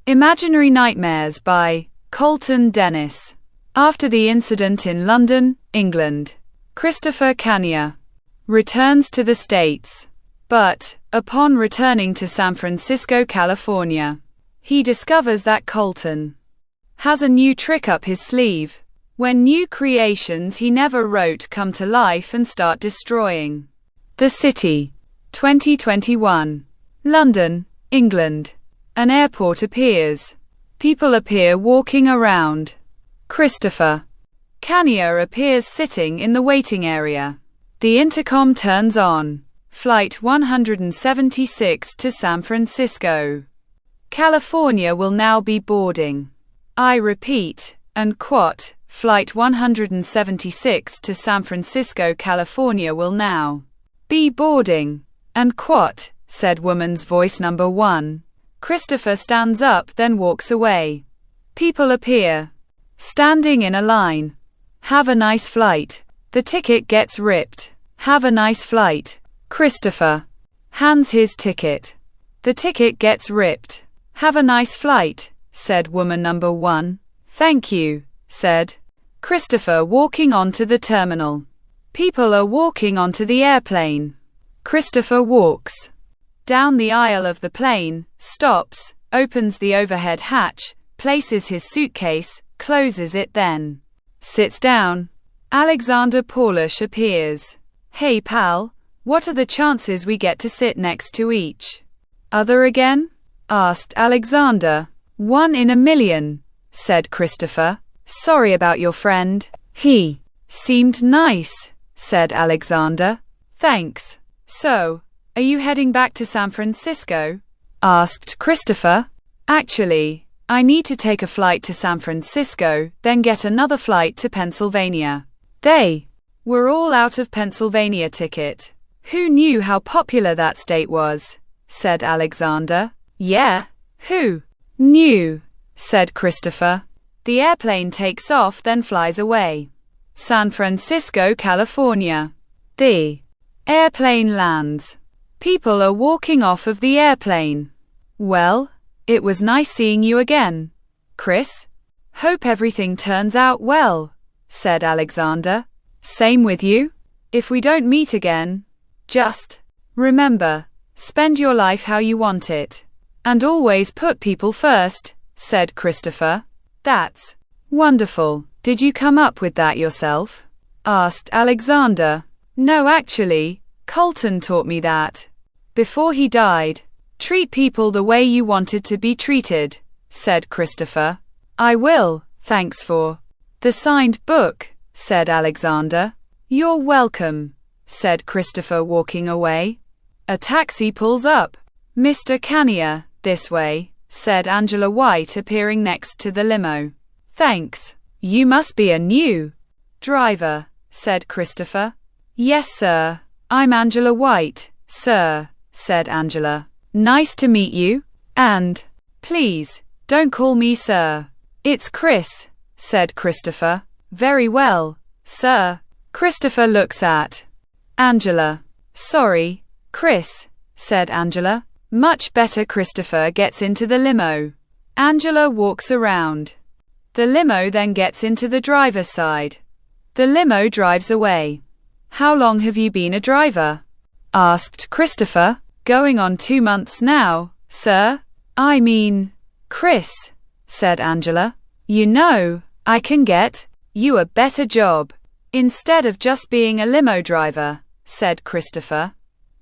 Imaginary Nightmares by Colton Dennis. After the incident in London, England, Christopher Cania returns to the States. But, upon returning to San Francisco, California, he discovers that Colton has a new trick up his sleeve. When new creations he never wrote come to life and start destroying the city. 2021. London, England. An airport appears. People appear walking around. Christopher Cania appears sitting in the waiting area. The intercom turns on. Flight 176 to San Francisco, California will now be boarding. I repeat, Flight 176 to San Francisco, California will now be boarding, said woman's voice number one. Christopher stands up, then walks away. People appear, standing in a line. Have a nice flight. The ticket gets ripped. Have a nice flight. Christopher hands his ticket. The ticket gets ripped. Have a nice flight, said woman number one. Thank you, said Christopher, walking onto the terminal. People are walking onto the airplane. Christopher walks down the aisle of the plane, stops, opens the overhead hatch, places his suitcase, closes it, then sits down. Alexander Paulish appears. Hey pal, what are the chances we get to sit next to each other again? Asked Alexander. 1 in a million, said Christopher. Sorry about your friend. He seemed nice, said Alexander. Thanks. So, are you heading back to San Francisco? Asked Christopher. Actually, I need to take a flight to San Francisco, then get another flight to Pennsylvania. They were all out of Pennsylvania ticket. Who knew how popular that state was? Said Alexander. Yeah, who knew? Said Christopher. The airplane takes off, then flies away. San Francisco, California. The airplane lands. People are walking off of the airplane. Well, it was nice seeing you again, Chris. Hope everything turns out well, said Alexander. Same with you. If we don't meet again, just remember, spend your life how you want it. And always put people first, said Christopher. That's wonderful. Did you come up with that yourself? Asked Alexander. No, actually, Colton taught me that before he died. Treat people the way you wanted to be treated, said Christopher. I will, thanks for the signed book, said Alexander. You're welcome, said Christopher, walking away. A taxi pulls up. Mr. Cania, this way, said Angela White, appearing next to the limo. Thanks. You must be a new driver, said Christopher. Yes, sir. I'm Angela White, sir, said Angela. Nice to meet you. And, please, don't call me sir. It's Chris, said Christopher. Very well, sir. Christopher looks at Angela. Sorry, Chris, said Angela. Much better. Christopher gets into the limo. Angela walks around the limo, then gets into the driver's side. The limo drives away. How long have you been a driver? Asked Christopher. Going on 2 months now, sir. I mean, Chris, said Angela. You know, I can get you a better job instead of just being a limo driver, said Christopher.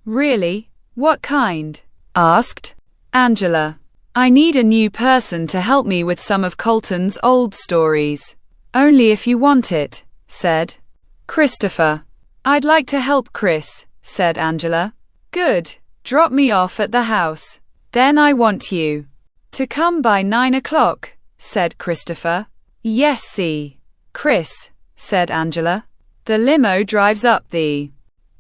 Really? What kind? Asked Angela. I need a new person to help me with some of Colton's old stories. Only if you want it, said Christopher. I'd like to help Chris, said Angela. Good. Drop me off at the house. Then I want you to come by 9 o'clock, said Christopher. Yes, see, Chris, said Angela. The limo drives up the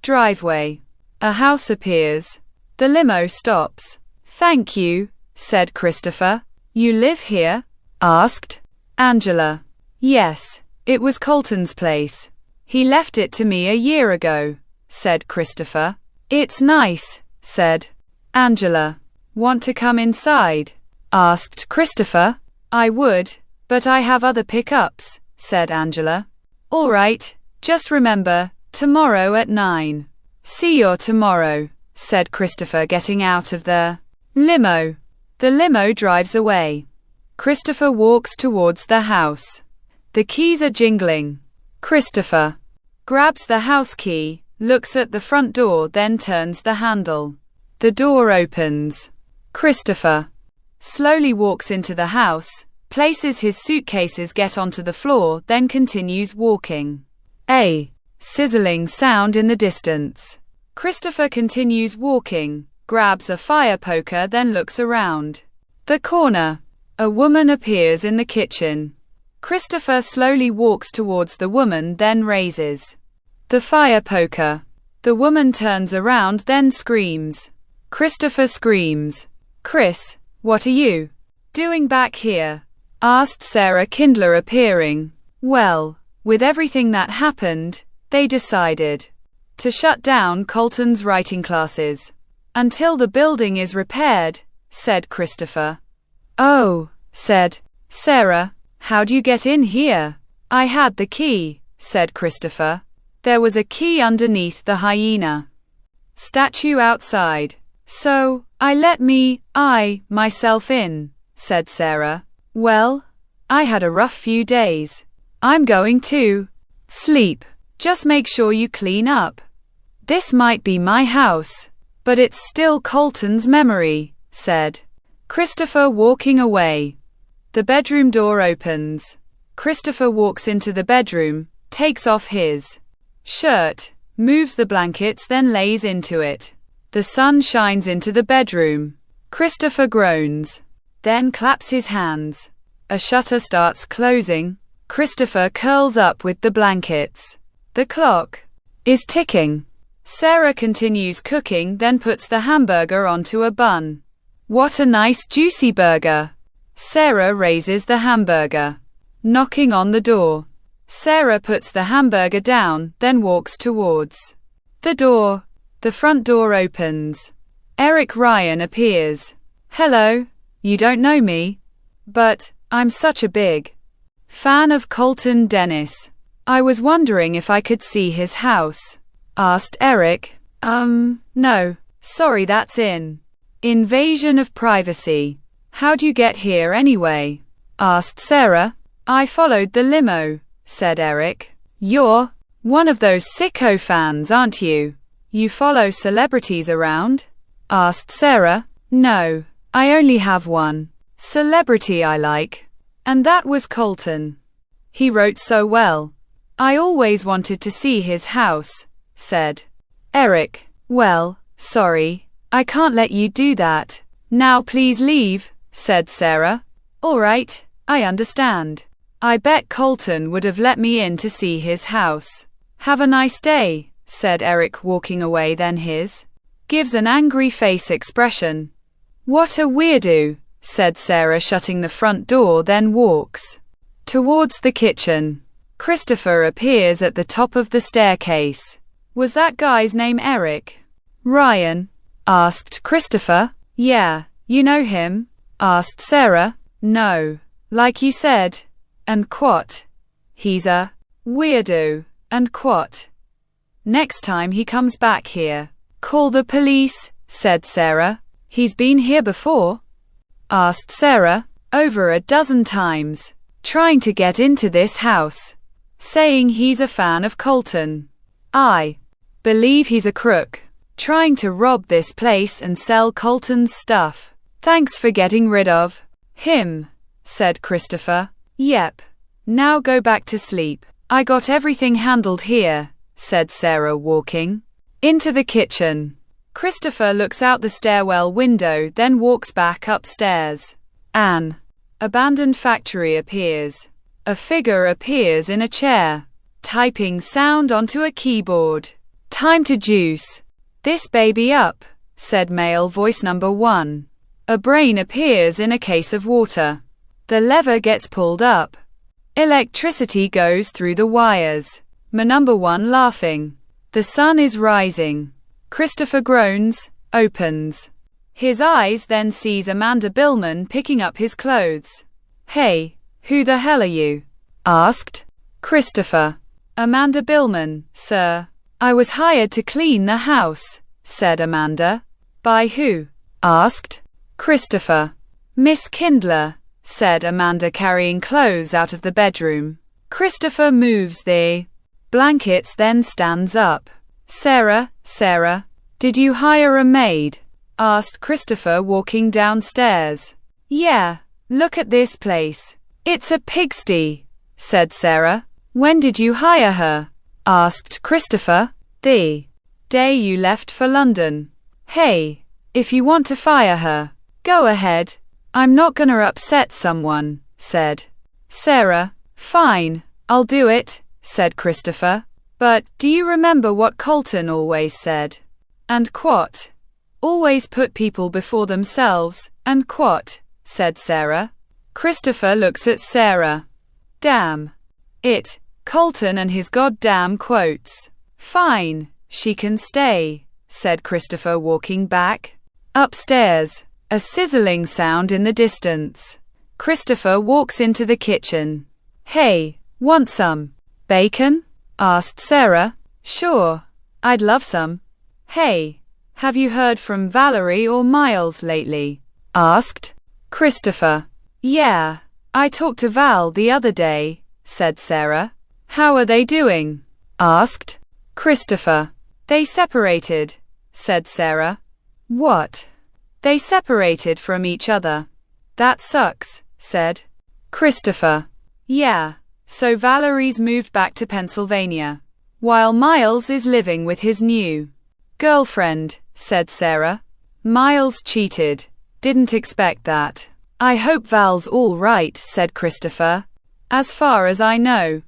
driveway. A house appears. The limo stops. Thank you, said Christopher. You live here? Asked Angela. Yes, it was Colton's place. He left it to me a year ago, said Christopher. It's nice, said Angela. Want to come inside? asked Christopher. I would, but I have other pickups, said Angela. All right, just remember, tomorrow at 9. See you tomorrow, said Christopher, getting out of the limo. The limo drives away. Christopher walks towards the house. The keys are jingling. Christopher grabs the house key, looks at the front door, then turns the handle. The door opens. Christopher slowly walks into the house, places his suitcases, get onto the floor, then continues walking. A sizzling sound in the distance. Christopher continues walking, grabs a fire poker, then looks around the corner. A woman appears in the kitchen. Christopher slowly walks towards the woman, then raises the fire poker. The woman turns around, then screams. Christopher screams. Chris, what are you doing back here? Asked Sarah Kindler, appearing. Well, with everything that happened, they decided to shut down Colton's writing classes until the building is repaired, said Christopher. Oh, said Sarah, how'd you get in here? I had the key, said Christopher. There was a key underneath the hyena statue outside. So, I let myself in, said Sarah. Well, I had a rough few days. I'm going to sleep. Just make sure you clean up. This might be my house, but it's still Colton's memory, said Christopher, walking away. The bedroom door opens. Christopher walks into the bedroom, takes off his shirt, moves the blankets, then lays into it. The sun shines into the bedroom. Christopher groans, then claps his hands. A shutter starts closing. Christopher curls up with the blankets. The clock is ticking. Sarah continues cooking, then puts the hamburger onto a bun. What a nice juicy burger. Sarah raises the hamburger, knocking on the door. Sarah puts the hamburger down, then walks towards the door. The front door opens. Eric Ryan appears. Hello, you don't know me, but I'm such a big fan of Colton Dennis. I was wondering if I could see his house, asked Eric. No, sorry, that's invasion of privacy. How'd you get here anyway? Asked Sarah. I followed the limo, said Eric. You're one of those sicko fans, aren't you? You follow celebrities around? Asked Sarah. No, I only have one celebrity I like, and that was Colton. He wrote so well. I always wanted to see his house, said Eric. Well, sorry, I can't let you do that. Now please leave, said Sarah. All right, I understand. I bet Colton would have let me in to see his house. Have a nice day, said Eric, walking away. Then his gives an angry face expression. What a weirdo, said Sarah, shutting the front door, then walks towards the kitchen. Christopher appears at the top of the staircase. Was that guy's name Eric Ryan? Asked Christopher. Yeah, you know him? Asked Sarah. No, like you said. And what? He's a weirdo. And what? Next time he comes back here, call the police, said Sarah. He's been here before? Asked Sarah. Over a dozen times. Trying to get into this house. Saying he's a fan of Colton. I believe he's a crook. Trying to rob this place and sell Colton's stuff. Thanks for getting rid of him, said Christopher. Yep. Now go back to sleep. I got everything handled here, said Sarah, walking into the kitchen. Christopher looks out the stairwell window, then walks back upstairs. An abandoned factory appears. A figure appears in a chair, typing sound onto a keyboard. Time to juice this baby up, said male voice number 1. A brain appears in a case of water. The lever gets pulled up. Electricity goes through the wires. Number 1 laughing. The sun is rising. Christopher groans, opens His eyes then sees Amanda Billman picking up his clothes. Hey, who the hell are you? Asked Christopher. Amanda Billman, sir. I was hired to clean the house, said Amanda. By who? Asked Christopher. Miss Kindler, said Amanda, carrying clothes out of the bedroom. Christopher moves the blankets, then stands up. Sarah, did you hire a maid? Asked Christopher, walking downstairs. Yeah, look at this place. It's a pigsty, said Sarah. When did you hire her? Asked Christopher. The day you left for London. Hey, if you want to fire her, go ahead. I'm not gonna upset someone, said Sarah. Fine, I'll do it, said Christopher. But do you remember what Colton always said? And quot? Always put people before themselves, and quot, said Sarah. Christopher looks at Sarah. Damn it, Colton and his goddamn quotes. Fine, she can stay, said Christopher, walking back. Upstairs, a sizzling sound in the distance. Christopher walks into the kitchen. Hey, want some bacon? Asked Sarah. Sure, I'd love some. Hey, have you heard from Valerie or Miles lately? Asked Christopher. Yeah, I talked to Val the other day, said Sarah. How are they doing? Asked Christopher. They separated, said Sarah. What? They separated from each other. That sucks, said Christopher. Yeah, so Valerie's moved back to Pennsylvania, while Miles is living with his new girlfriend, said Sarah. Miles cheated. Didn't expect that. I hope Val's all right, said Christopher. As far as I know,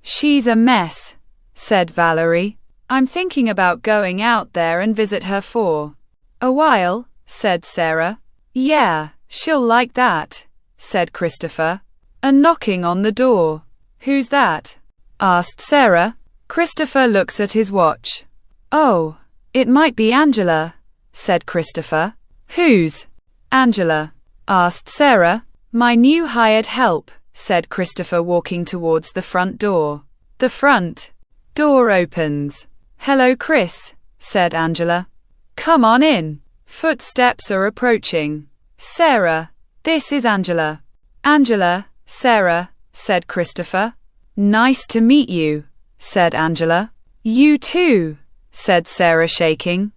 she's a mess, said Valerie. I'm thinking about going out there and visit her for a while, said Sarah. Yeah, she'll like that, said Christopher. And knocking on the door. Who's that? Asked Sarah. Christopher looks at his watch. Oh, it might be Angela, said Christopher. Who's Angela? Asked Sarah. My new hired help, said Christopher, walking towards the front door. The front door opens. Hello, Chris, said Angela. Come on in. Footsteps are approaching. Sarah, this is Angela. Angela, Sarah, said Christopher. Nice to meet you, said Angela. You too, said Sarah, shaking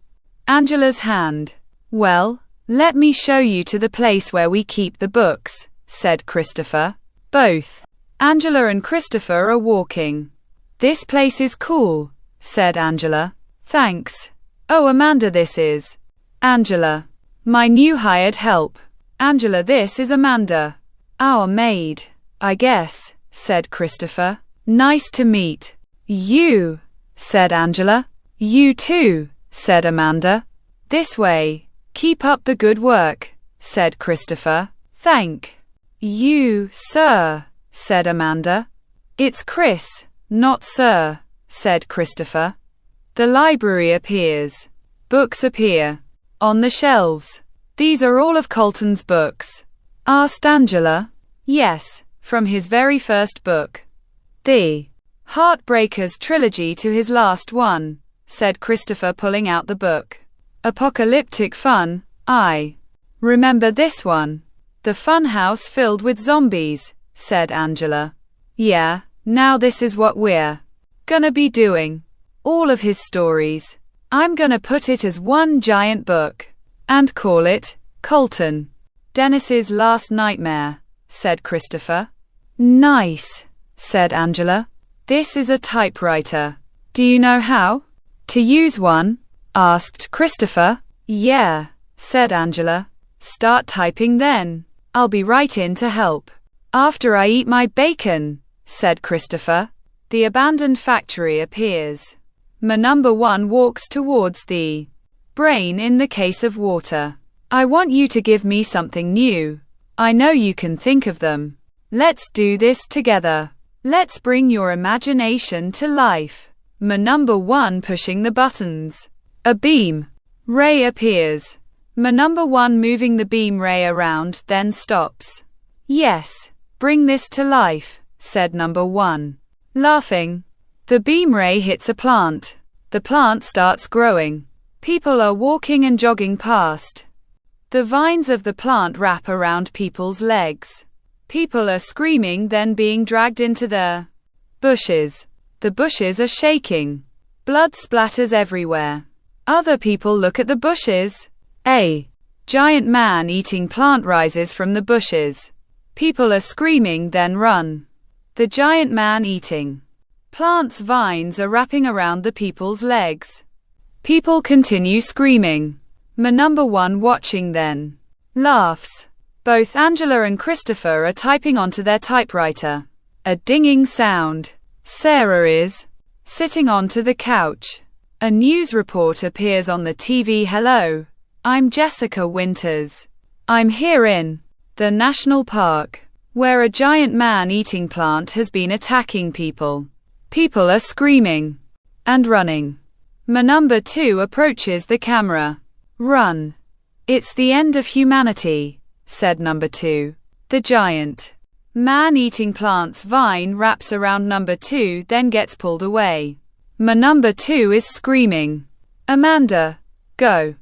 Angela's hand. Well, let me show you to the place where we keep the books, said Christopher. Both Angela and Christopher are walking. This place is cool, said Angela. Thanks. Oh, Amanda, this is Angela, my new hired help. Angela, this is Amanda, our maid, I guess, said Christopher. Nice to meet you, said Angela. You too, said Amanda. This way. Keep up the good work, said Christopher. Thank you, sir, said Amanda. It's Chris, not sir, said Christopher. The library appears. Books appear on the shelves. These are all of Colton's books, asked Angela. Yes, from his very first book, the Heartbreakers trilogy, to his last one, said Christopher, pulling out the book. Apocalyptic fun, I remember this one. The fun house filled with zombies, said Angela. Yeah, now this is what we're gonna be doing. All of his stories. I'm gonna put it as one giant book and call it Colton Dennis's Last Nightmare, said Christopher. Nice, said Angela. This is a typewriter. Do you know how to use one? Asked Christopher. Yeah, said Angela. Start typing then. I'll be right in to help. After I eat my bacon, said Christopher. The abandoned factory appears. Number 1 walks towards the brain in the case of water. I want you to give me something new. I know you can think of them. Let's do this together. Let's bring your imagination to life. Number 1 pushing the buttons. A beam ray appears. Number 1 moving the beam ray around, then stops. Yes, bring this to life, said number 1. Laughing. The beam ray hits a plant. The plant starts growing. People are walking and jogging past. The vines of the plant wrap around people's legs. People are screaming, then being dragged into the bushes. The bushes are shaking. Blood splatters everywhere. Other people look at the bushes. A giant man eating plant rises from the bushes. People are screaming, then run. The giant man eating plant's vines are wrapping around the people's legs. People continue screaming. Number 1 watching then laughs. Both Angela and Christopher are typing onto their typewriter. A dinging sound. Sarah is sitting onto the couch. A news report appears on the TV. Hello, I'm Jessica Winters. I'm here in the national park, where a giant man-eating plant has been attacking people. People are screaming and running. Number 2 approaches the camera. Run. It's the end of humanity, said number 2. The giant man-eating plant's vine wraps around number 2, then gets pulled away. Number 2 is screaming. Amanda, go.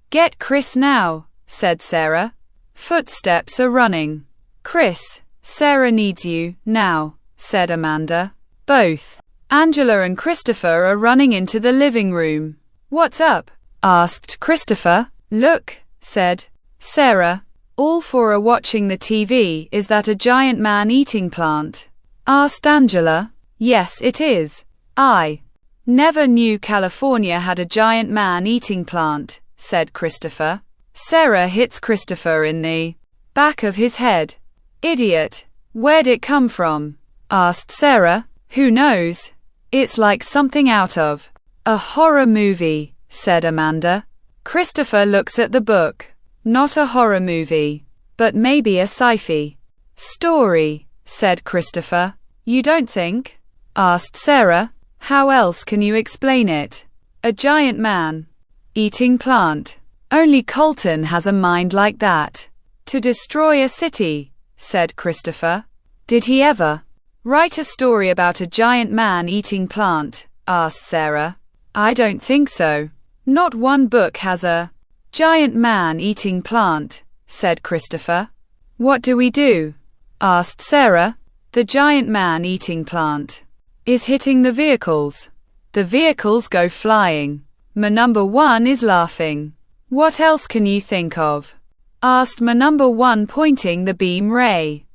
Get Chris now, said Sarah. Footsteps are running. Chris, Sarah needs you, now, said Amanda. Both Angela and Christopher are running into the living room. What's up? Asked Christopher. Look, said Sarah. All 4 are watching the TV. Is that a giant man-eating plant? Asked Angela. Yes, it is. I never knew California had a giant man-eating plant, said Christopher. Sarah hits Christopher in the back of his head. Idiot. Where'd it come from? Asked Sarah. Who knows? It's like something out of a horror movie, said Amanda. Christopher looks at the book. Not a horror movie, but maybe a sci-fi story, said Christopher. You don't think? Asked Sarah. How else can you explain it? A giant man-eating plant. Only Colton has a mind like that. To destroy a city, said Christopher. Did he ever write a story about a giant man-eating plant? Asked Sarah. I don't think so. Not one book has a giant man-eating plant, said Christopher. What do we do? Asked Sarah. The giant man-eating plant is hitting the vehicles. The vehicles go flying. Number 1 is laughing. What else can you think of? Asked number 1, pointing the beam ray.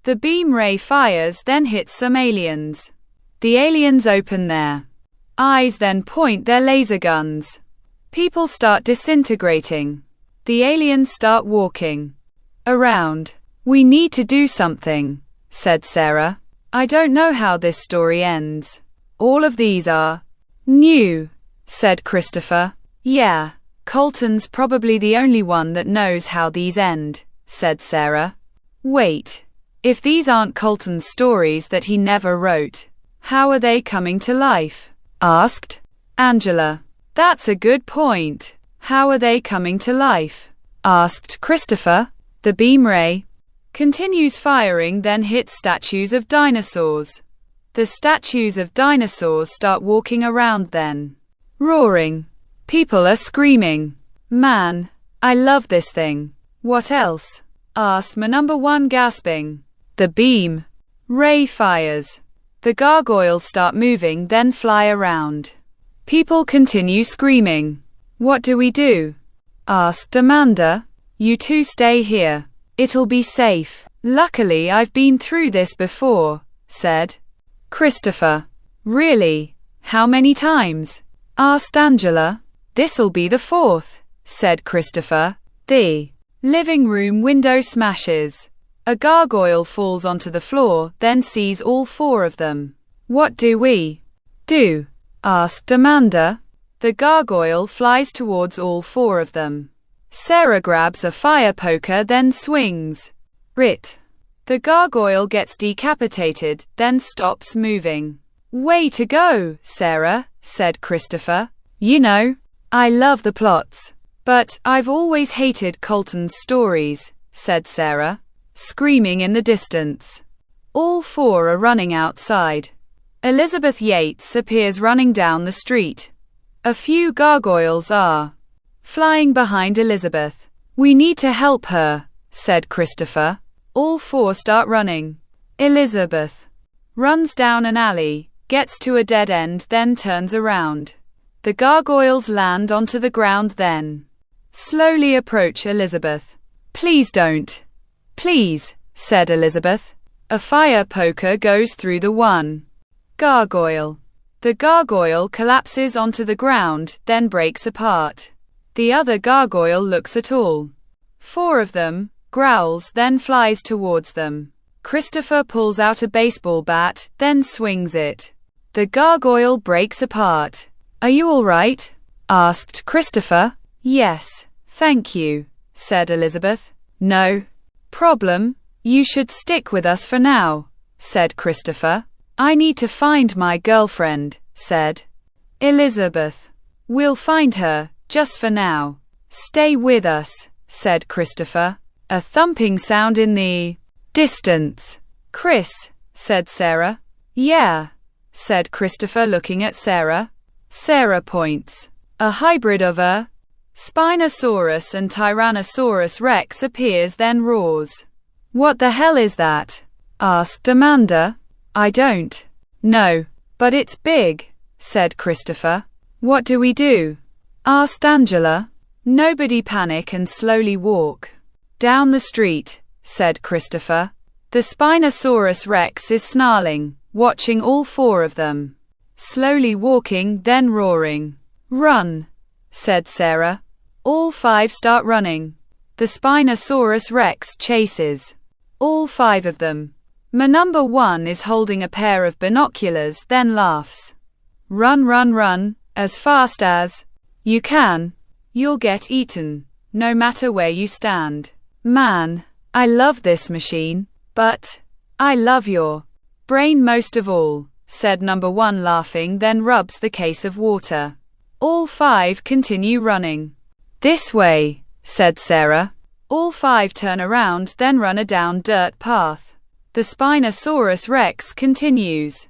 The beam ray fires, then hits some aliens. The aliens open their eyes, then point their laser guns. People start disintegrating. The aliens start walking around. We need to do something, said Sarah. I don't know how this story ends. All of these are new, said Christopher. Yeah, Colton's probably the only one that knows how these end, said Sarah. Wait, if these aren't Colton's stories that he never wrote, how are they coming to life? Asked Angela. That's a good point. How are they coming to life? Asked Christopher. The beam ray continues firing, then hits statues of dinosaurs. The statues of dinosaurs start walking around, then roaring. People are screaming. Man, I love this thing. What else? Asked number 1, gasping. The beam ray fires. The gargoyles start moving, then fly around. People continue screaming. What do we do? Asked Amanda. You 2 stay here. It'll be safe. Luckily, I've been through this before, said Christopher. Really? How many times? Asked Angela. This'll be the 4th, said Christopher. The living room window smashes. A gargoyle falls onto the floor, then sees all 4 of them. What do we do? Asked Amanda. The gargoyle flies towards all 4 of them. Sarah grabs a fire poker, then swings it. The gargoyle gets decapitated, then stops moving. Way to go, Sarah, said Christopher. You know, I love the plots, But I've always hated Colton's stories, said Sarah, screaming in the distance. All four are running outside. Elizabeth Yates appears running down the street. A few gargoyles are flying behind Elizabeth. We need to help her, said Christopher. All four start running. Elizabeth runs down an alley, gets to a dead end, then turns around. The gargoyles land onto the ground, then slowly approach Elizabeth. Please don't. Please, said Elizabeth. A fire poker goes through the one gargoyle. The gargoyle collapses onto the ground, then breaks apart. The other gargoyle looks at all four of them, growls, then flies towards them. Christopher pulls out a baseball bat, then swings it. The gargoyle breaks apart. Are you all right? Asked Christopher. Yes, thank you, said Elizabeth. No problem. You should stick with us for now, said Christopher. I need to find my girlfriend, said Elizabeth. We'll find her, just for now. Stay with us, said Christopher. A thumping sound in the distance. Chris, said Sarah. Yeah, said Christopher, looking at Sarah. Sarah points. A hybrid of a Spinosaurus and Tyrannosaurus Rex appears, then roars. What the hell is that? Asked Amanda. I don't know, but it's big, said Christopher. What do we do? Asked Angela. Nobody panic and slowly walk down the street, said Christopher. The Spinosaurus Rex is snarling, watching all four of them slowly walking, then roaring. Run, said Sarah. All five start running. The Spinosaurus Rex chases all five of them. Number one is holding a pair of binoculars, then laughs. Run, run, run, as fast as you can. You'll get eaten, no matter where you stand. Man, I love this machine, but I love your brain most of all, said number one, laughing, then rubs the case of water. All five continue running. This way, said Sarah. All five turn around, then run a down dirt path. The Spinosaurus Rex continues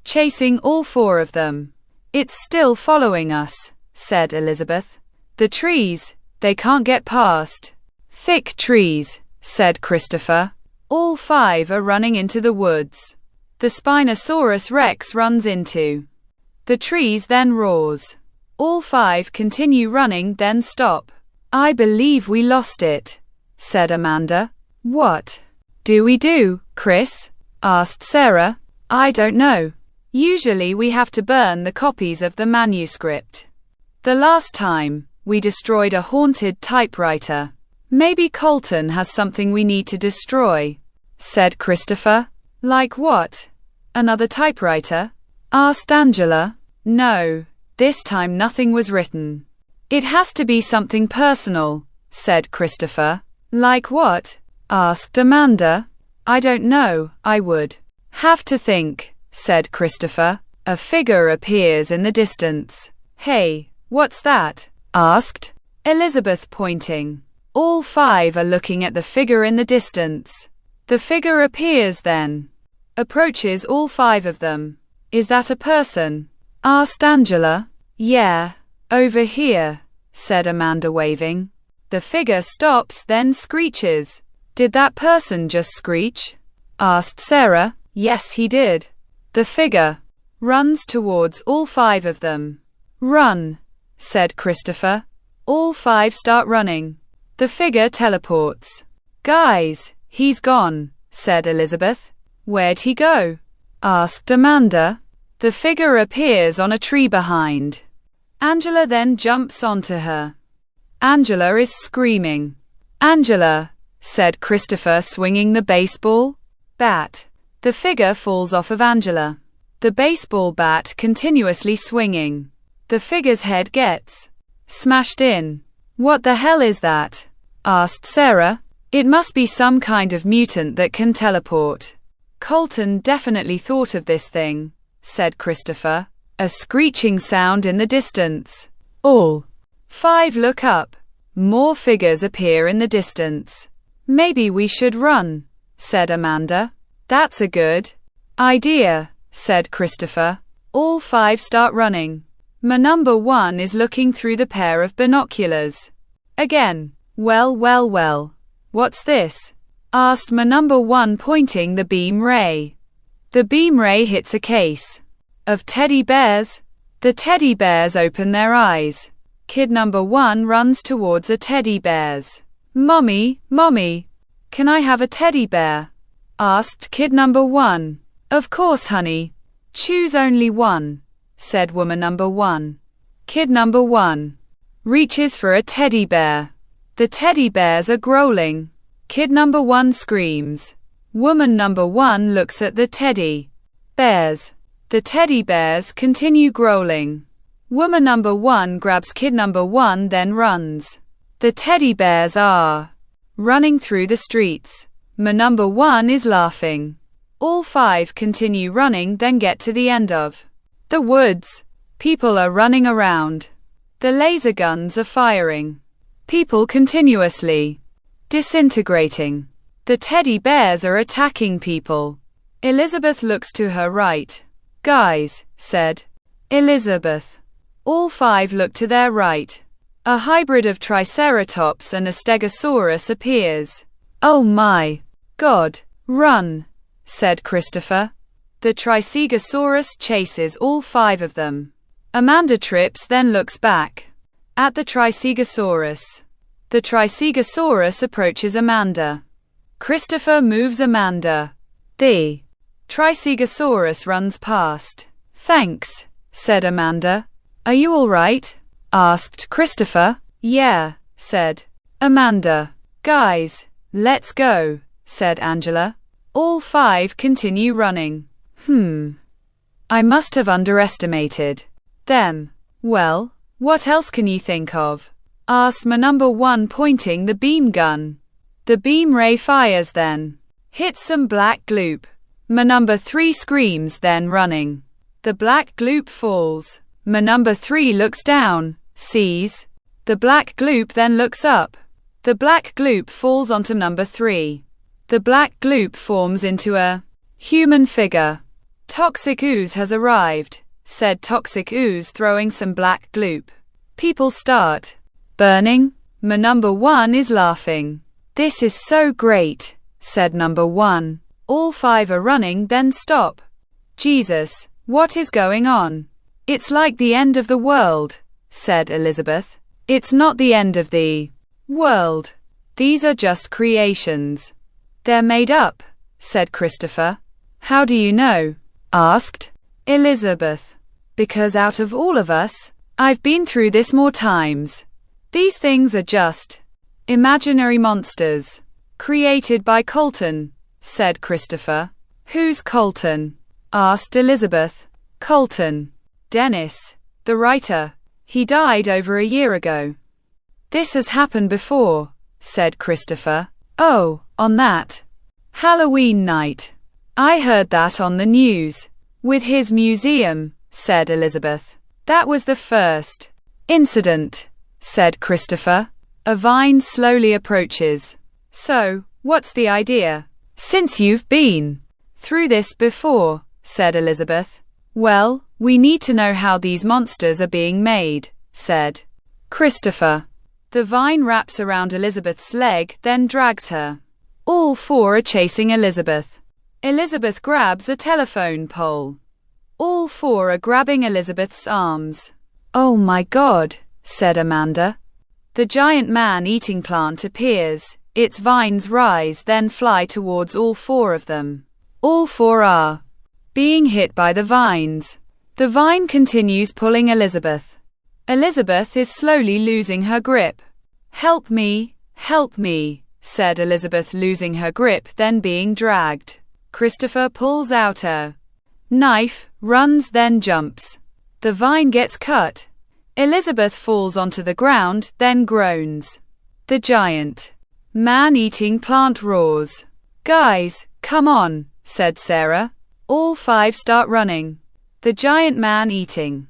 chasing all four of them. It's still following us, said Elizabeth. The trees, they can't get past. Thick trees, said Christopher. All five are running into the woods. The Spinosaurus Rex runs into the trees, then roars. All five continue running, then stop. I believe we lost it, said Amanda. What do we do, Chris? Asked Sarah. I don't know. Usually we have to burn the copies of the manuscript. The last time, we destroyed a haunted typewriter. Maybe Colton has something we need to destroy, said Christopher. Like what? Another typewriter? Asked Angela. No, this time nothing was written. It has to be something personal, said Christopher. Like what? Asked Amanda. I don't know, I would have to think, said Christopher. A figure appears in the distance. Hey, what's that? Asked Elizabeth, pointing. All five are looking at the figure in the distance. The figure appears, then approaches all five of them. Is that a person? Asked Angela. Yeah, over here, said Amanda, waving. The figure stops, then screeches. Did that person just screech? Asked Sarah. Yes, he did. The figure runs towards all five of them. Run, said Christopher. All five start running. The figure teleports. Guys, he's gone, said Elizabeth. Where'd he go? Asked Amanda. The figure appears on a tree behind Angela, then jumps onto her. Angela is screaming. Angela, said Christopher, swinging the baseball bat. The figure falls off of Angela. The baseball bat continuously swinging. The figure's head gets smashed in. What the hell is that? Asked Sarah. It must be some kind of mutant that can teleport. Colton definitely thought of this thing, said Christopher. A screeching sound in the distance. All five look up. More figures appear in the distance. Maybe we should run, said Amanda. That's a good idea, said Christopher. All 5 start running. Number 1 is looking through the pair of binoculars. Again. Well. What's this? Asked number 1, pointing the beam ray. The beam ray hits a case of teddy bears. The teddy bears open their eyes. Kid number 1 runs towards a teddy bears. Mommy, can I have a teddy bear? Asked kid number 1. Of course, honey. Choose only one, said woman number 1. Kid number 1 reaches for a teddy bear. The teddy bears are growling. Kid number 1 screams. Woman number 1 looks at the teddy bears. The teddy bears continue growling. Woman number 1 grabs kid number 1, then runs. The teddy bears are running through the streets. Number 1 is laughing. All 5 continue running, then get to the end of the woods. People are running around. The laser guns are firing. People continuously disintegrating. The teddy bears are attacking people. Elizabeth looks to her right. Guys, said Elizabeth. All 5 look to their right. A hybrid of Triceratops and a Stegosaurus appears. Oh my God, run, said Christopher. The Triceratops chases all 5 of them. Amanda trips, then looks back at the Triceratops. The Triceratops approaches Amanda. Christopher moves Amanda. The Triceratops runs past. Thanks, said Amanda. Are you all right? Asked Christopher. Yeah, said Amanda. Guys, let's go, said Angela. All 5 continue running. I must have underestimated them. Well, what else can you think of? Asked number 1, pointing the beam gun. The beam ray fires, then hits some black gloop. Number 3 screams, then running. The black gloop falls. Number 3 looks down, sees the black gloop, then looks up. The black gloop falls onto number 3. The black gloop forms into a human figure. Toxic ooze has arrived, said Toxic ooze, throwing some black gloop. People start burning. Number 1 is laughing. This is so great, said number 1. All 5 are running, then stop. Jesus, what is going on? It's like the end of the world, said Elizabeth. It's not the end of the world. These are just creations. They're made up, said Christopher. How do you know? Asked Elizabeth. Because out of all of us, I've been through this more times. These things are just imaginary monsters created by Colton, said Christopher. Who's Colton? Asked Elizabeth. Colton Dennis, the writer. He died over a year ago. This has happened before, said Christopher. Oh, on that Halloween night. I heard that on the news. With his museum, said Elizabeth. That was the first incident, said Christopher. A vine slowly approaches. So, what's the idea? Since you've been through this before, said Elizabeth. Well, we need to know how these monsters are being made, said Christopher. The vine wraps around Elizabeth's leg, then drags her. All 4 are chasing Elizabeth. Elizabeth grabs a telephone pole. All 4 are grabbing Elizabeth's arms. Oh my God, said Amanda. The giant man-eating plant appears. Its vines rise, then fly towards all 4 of them. All 4 are being hit by the vines. The vine continues pulling Elizabeth. Elizabeth is slowly losing her grip. Help me, said Elizabeth, losing her grip, then being dragged. Christopher pulls out a knife, runs, then jumps. The vine gets cut. Elizabeth falls onto the ground, then groans. The giant man-eating plant roars. Guys, come on, said Sarah. All 5 start running. The giant man-eating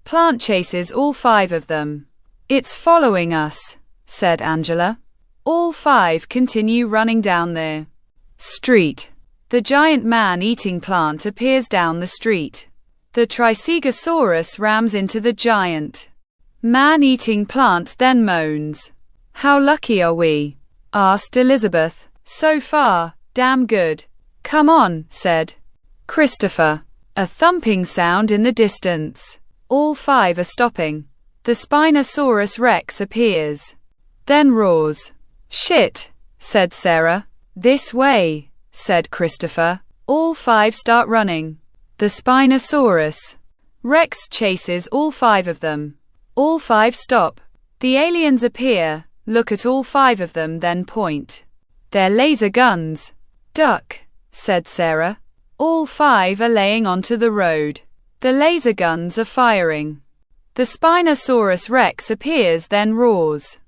plant chases all 5 of them. It's following us, said Angela. All 5 continue running down the street. The giant man-eating plant appears down the street. The Tricegosaurus rams into the giant man-eating plant, then moans. How lucky are we? Asked Elizabeth. So far, damn good. Come on, said Christopher. A thumping sound in the distance. All 5 are stopping. The Spinosaurus Rex appears, then roars. Shit, said Sarah. This way, said Christopher. All 5 start running. The Spinosaurus Rex chases all 5 of them. All 5 stop. The aliens appear, look at all 5 of them, then point their laser guns. Duck, said Sarah. All 5 are laying onto the road. The laser guns are firing. The Spinosaurus Rex appears, then roars.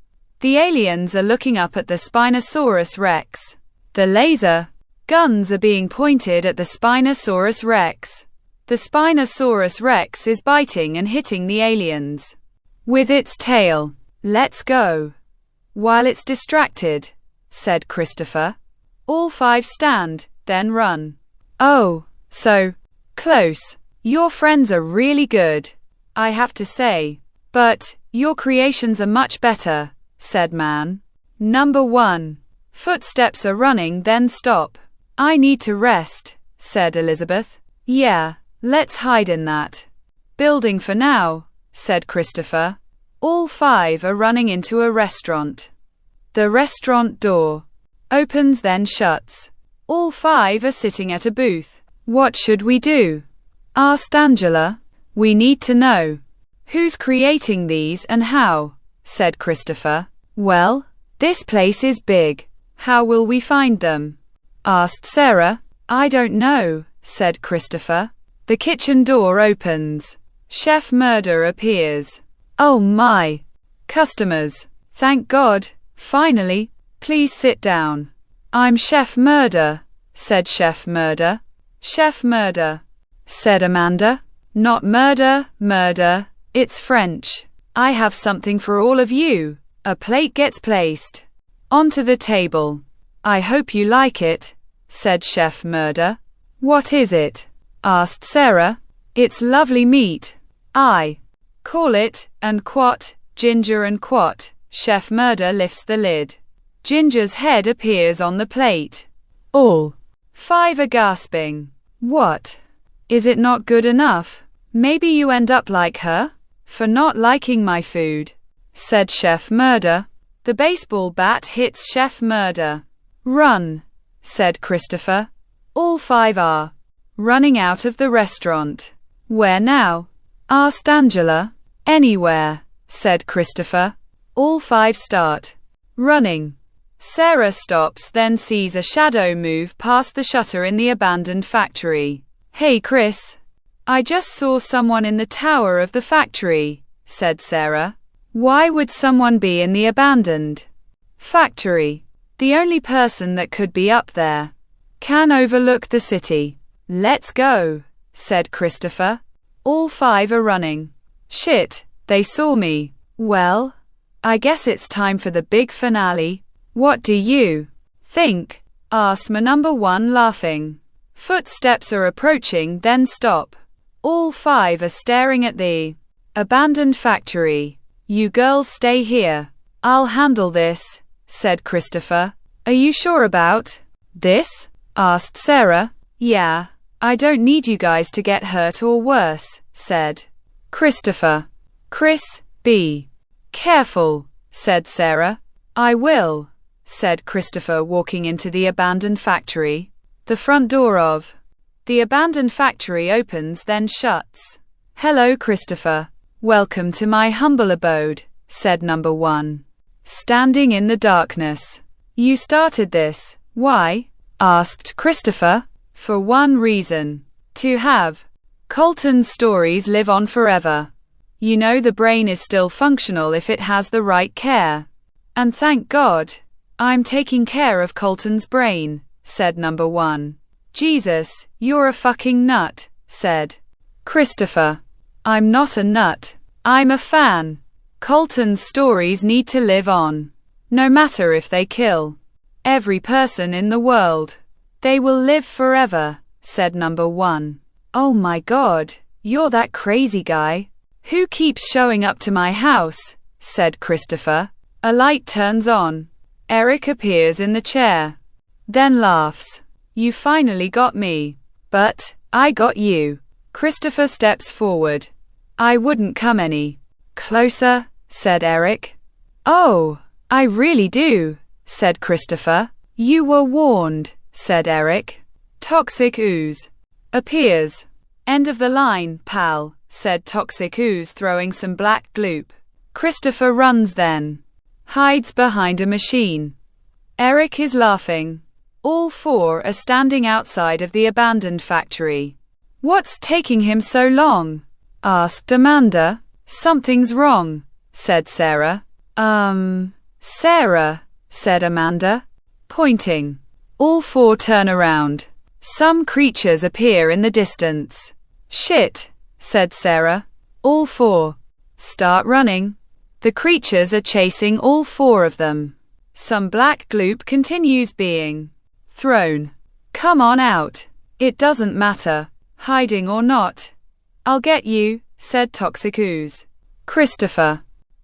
The aliens are looking up at the Spinosaurus Rex. The laser guns are being pointed at the Spinosaurus Rex. The Spinosaurus Rex is biting and hitting the aliens with its tail. Let's go. While it's distracted, said Christopher. All 5 stand, then run. Oh, so close. Your friends are really good, I have to say. But your creations are much better, said man number 1. Footsteps are running, then stop. I need to rest, said Elizabeth. Yeah, let's hide in that building for now, said Christopher. All 5 are running into a restaurant. The restaurant door opens, then shuts. All 5 are sitting at a booth. What should we do? Asked Angela. We need to know who's creating these and how, said Christopher. Well, this place is big. How will we find them? Asked Sarah. I don't know, said Christopher. The kitchen door opens. Chef Murder appears. Oh my! Customers. Thank God. Finally. Please sit down. I'm Chef Murder, said Chef Murder. Chef Murder, said Amanda. Not murder, murder. It's French. I have something for all of you. A plate gets placed onto the table. I hope you like it, said Chef Murder. What is it? Asked Sarah. It's lovely meat. I call it, and quat, ginger and quat. Chef Murder lifts the lid. Ginger's head appears on the plate. All 5 are gasping. What? Is it not good enough? Maybe you end up like her? For not liking my food, said Chef Murder. The baseball bat hits Chef Murder. Run, said Christopher. All 5 are running out of the restaurant. Where now? Asked Angela. Anywhere, said Christopher. All 5 start running. Sarah stops, then sees a shadow move past the shutter in the abandoned factory. Hey Chris, I just saw someone in the tower of the factory, said Sarah. Why would someone be in the abandoned factory? The only person that could be up there can overlook the city. Let's go, said Christopher. All 5 are running. Shit, they saw me. Well, I guess it's time for the big finale. What do you think? Asked number 1, laughing. Footsteps are approaching, then stop. All 5 are staring at the abandoned factory. You girls stay here. I'll handle this, said Christopher. Are you sure about this? Asked Sarah. Yeah, I don't need you guys to get hurt or worse, said Christopher. Chris, be careful, said Sarah. I will, said Christopher, walking into the abandoned factory. The front door of the abandoned factory opens, then shuts. Hello, Christopher. Welcome to my humble abode, said number 1. Standing in the darkness. You started this. Why? Asked Christopher. For one reason. To have Colton's stories live on forever. You know, the brain is still functional if it has the right care. And thank God, I'm taking care of Colton's brain, said number 1. Jesus, you're a fucking nut, said Christopher. I'm not a nut. I'm a fan. Colton's stories need to live on. No matter if they kill every person in the world, they will live forever, said number 1. Oh my God, you're that crazy guy. Who keeps showing up to my house? Said Christopher. A light turns on. Eric appears in the chair, then laughs. You finally got me. But I got you. Christopher steps forward. I wouldn't come any closer, said Eric. Oh, I really do, said Christopher. You were warned, said Eric. Toxic ooze appears. End of the line, pal, said Toxic ooze, throwing some black gloop. Christopher runs, then hides behind a machine. Eric is laughing. All 4 are standing outside of the abandoned factory. What's taking him so long? Asked Amanda. Something's wrong, said Sarah. Sarah, said Amanda, pointing. All 4 turn around. Some creatures appear in the distance. Shit, said Sarah. All 4 start running. The creatures are chasing all 4 of them. Some black gloop continues being thrown. Come on out. It doesn't matter, hiding or not. I'll get you, said Toxic ooze. Christopher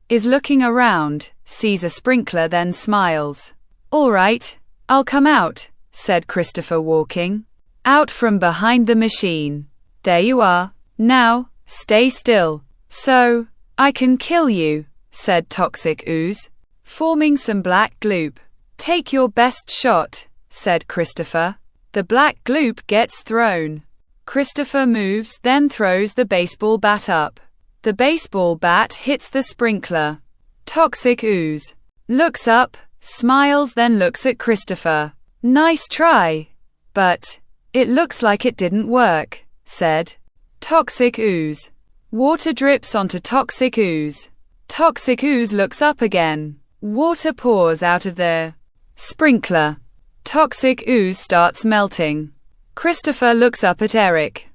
is looking around, sees a sprinkler, then smiles. All right, I'll come out, said Christopher, walking out from behind the machine. There you are. Now, stay still, so I can kill you, said Toxic ooze, forming some black gloop. Take your best shot, said Christopher. The black gloop gets thrown. Christopher moves, then throws the baseball bat up. The baseball bat hits the sprinkler. Toxic ooze looks up, smiles, then looks at Christopher. Nice try. But it looks like it didn't work, said Toxic ooze. Water drips onto Toxic ooze. Toxic ooze looks up again. Water pours out of the sprinkler. Toxic ooze starts melting. Christopher looks up at Eric.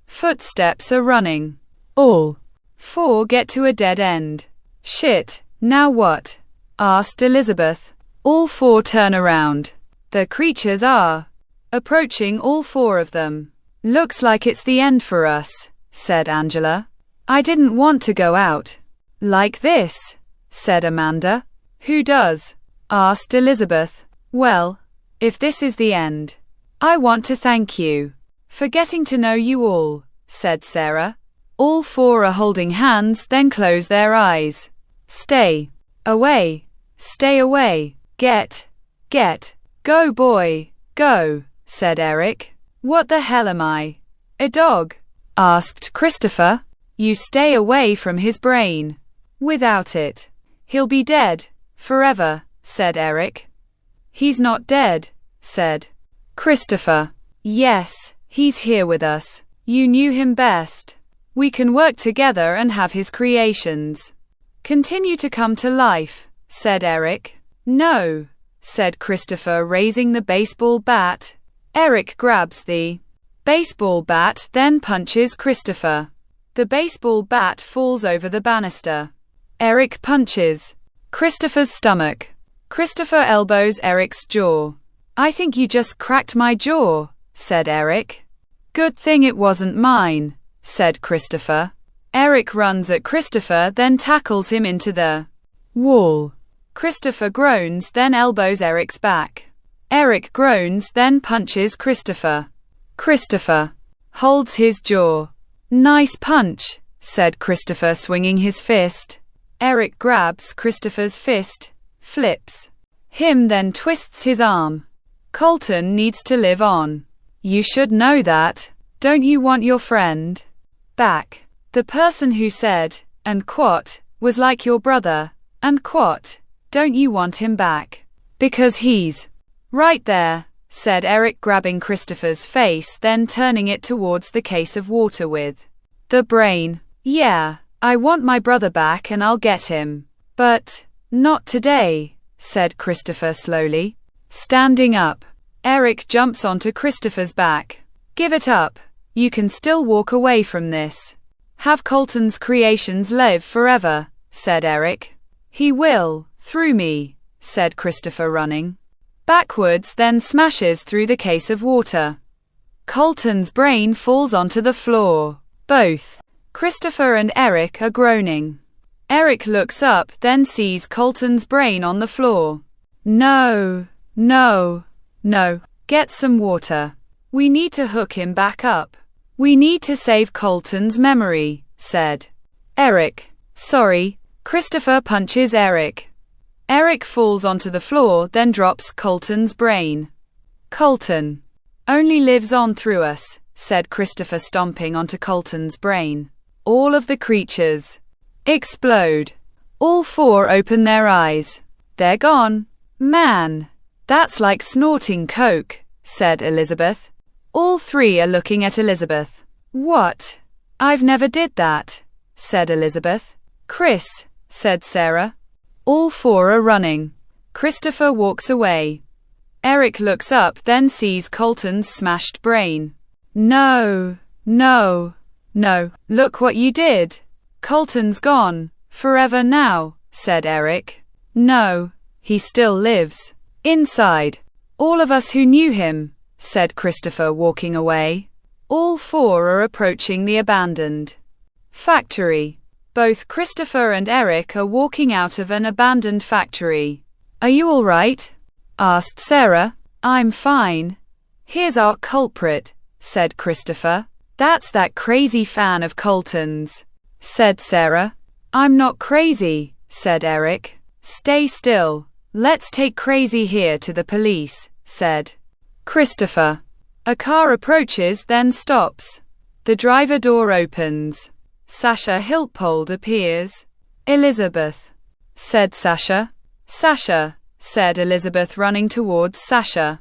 Footsteps are running. All 4 get to a dead end. Shit, now what? Asked Elizabeth. All 4 turn around. The creatures are approaching, all 4 of them. Looks like it's the end for us, said Angela. I didn't want to go out like this, said Amanda. Who does? Asked Elizabeth. Well, if this is the end, I want to thank you for getting to know you all, said Sarah. All 4 are holding hands, then close their eyes. Stay away. Stay away. Get. Go boy, go, said Eric. What the hell am I? A dog? Asked Christopher. You stay away from his brain. Without it, he'll be dead forever, said Eric. He's not dead, said Christopher. Yes, he's here with us. You knew him best. We can work together and have his creations continue to come to life, said Eric. No, said Christopher, raising the baseball bat. Eric grabs the baseball bat, then punches Christopher. The baseball bat falls over the banister. Eric punches Christopher's stomach. Christopher elbows Eric's jaw. I think you just cracked my jaw, said Eric. Good thing it wasn't mine, said Christopher. Eric runs at Christopher, then tackles him into the wall. Christopher groans, then elbows Eric's back. Eric groans, then punches Christopher. Christopher holds his jaw. Nice punch, said Christopher, swinging his fist. Eric grabs Christopher's fist, flips him, then twists his arm. Colton needs to live on. You should know that. Don't you want your friend back? The person who said, and quote, was like your brother, and quote, don't you want him back? Because he's right there, said Eric, grabbing Christopher's face, then turning it towards the case of water with the brain. Yeah, I want my brother back and I'll get him. But not today, said Christopher slowly. Standing up, Eric jumps onto Christopher's back. Give it up. You can still walk away from this. Have Colton's creations live forever, said Eric. He will, through me, said Christopher, running backwards, then smashes through the case of water. Colton's brain falls onto the floor. Both Christopher and Eric are groaning. Eric looks up, then sees Colton's brain on the floor. No, no, no, get some water. We need to hook him back up. We need to save Colton's memory, said Eric. Sorry. Christopher punches Eric. Eric falls onto the floor, then drops Colton's brain. Colton only lives on through us, said Christopher, stomping onto Colton's brain. All of the creatures explode. All four open their eyes. They're gone. Man, that's like snorting coke, said Elizabeth. All three are looking at Elizabeth. What? I've never did that, said Elizabeth. Chris, said Sarah. All four are running. Christopher walks away. Eric looks up, then sees Colton's smashed brain. No, no, no, look what you did. Colton's gone, forever now, said Eric. No, he still lives. Inside. All of us who knew him, said Christopher, walking away. All four are approaching the abandoned factory. Both Christopher and Eric are walking out of an abandoned factory. Are you all right? Asked Sarah. I'm fine. Here's our culprit, said Christopher. That's that crazy fan of Colton's, said Sarah. I'm not crazy, said Eric. Stay still. Let's take crazy here to the police, said Christopher. A car approaches, then stops. The driver door opens. Sasha Hiltpold appears. Elizabeth, said Sasha. Sasha, said Elizabeth, running towards Sasha.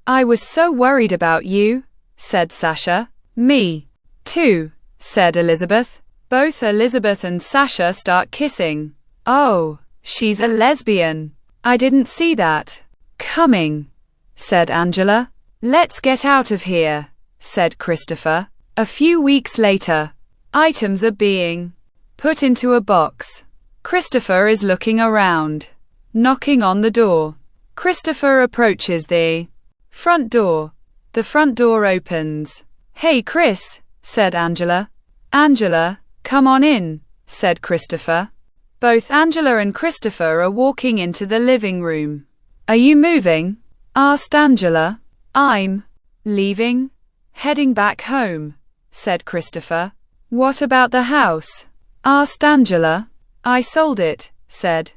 I was so worried about you, said Sasha. Me too, said Elizabeth. Both Elizabeth and Sasha start kissing. Oh, she's a lesbian. I didn't see that coming, said Angela. Let's get out of here, said Christopher. A few weeks later, items are being put into a box. Christopher is looking around, knocking on the door. Christopher approaches the front door. The front door opens. Hey, Chris, said Angela. Angela, come on in, said Christopher. Both Angela and Christopher are walking into the living room. Are you moving? Asked Angela. I'm leaving, heading back home, said Christopher. What about the house? Asked Angela. I sold it, said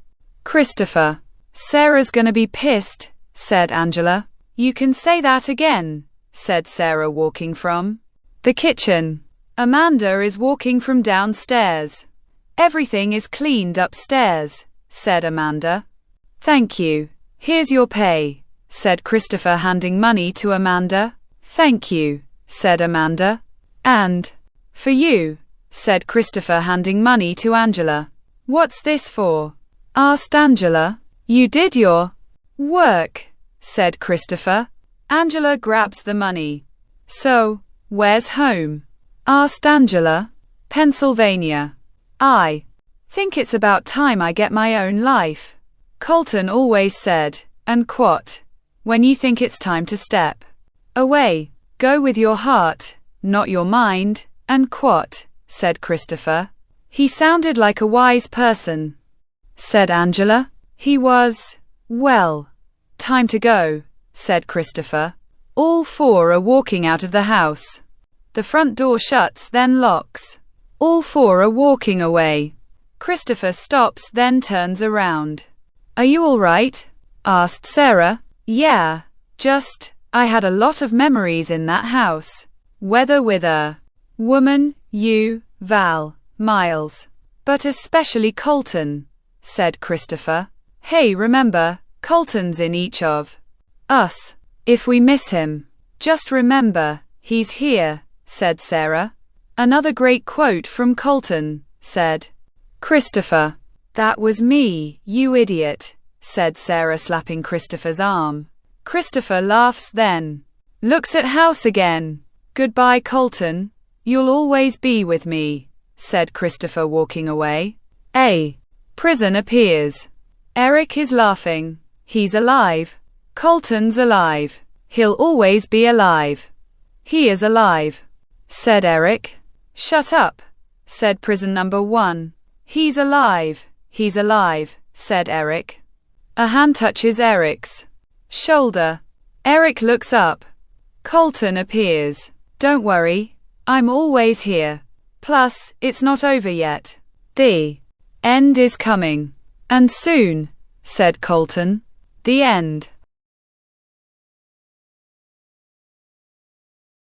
Christopher. Sarah's gonna be pissed, said Angela. You can say that again, said Sarah, walking from the kitchen. Amanda is walking from downstairs. Everything is cleaned upstairs, said Amanda. Thank you. Here's your pay, said Christopher, handing money to Amanda. Thank you, said Amanda. And for you, said Christopher, handing money to Angela. What's this for? Asked Angela. You did your work, said Christopher. Angela grabs the money. So, where's home? Asked Angela. Pennsylvania. I think it's about time I get my own life. Colton always said, and quote, when you think it's time to step away, go with your heart, not your mind, and quote, said Christopher. He sounded like a wise person, said Angela. He was. Well, time to go, said Christopher. All four are walking out of the house. The front door shuts, then locks. All four are walking away. Christopher stops, then turns around. Are you all right? Asked Sarah. Yeah, just, I had a lot of memories in that house. Whether with a woman, you, Val, Miles, but especially Colton, said Christopher. Hey, remember, Colton's in each of us. If we miss him, just remember, he's here, said Sarah. Another great quote from Colton, said Christopher. That was me, you idiot, said Sarah, slapping Christopher's arm. Christopher laughs, then looks at house again. Goodbye, Colton. You'll always be with me, said Christopher, walking away. Prison appears. Eric is laughing. He's alive. Colton's alive. He'll always be alive. He is alive, said Eric. Shut up, said prison number 1. He's alive, said Eric. A hand touches Eric's shoulder. Eric looks up. Colton appears. Don't worry, I'm always here. Plus, it's not over yet. The end is coming. And soon, said Colton. The end.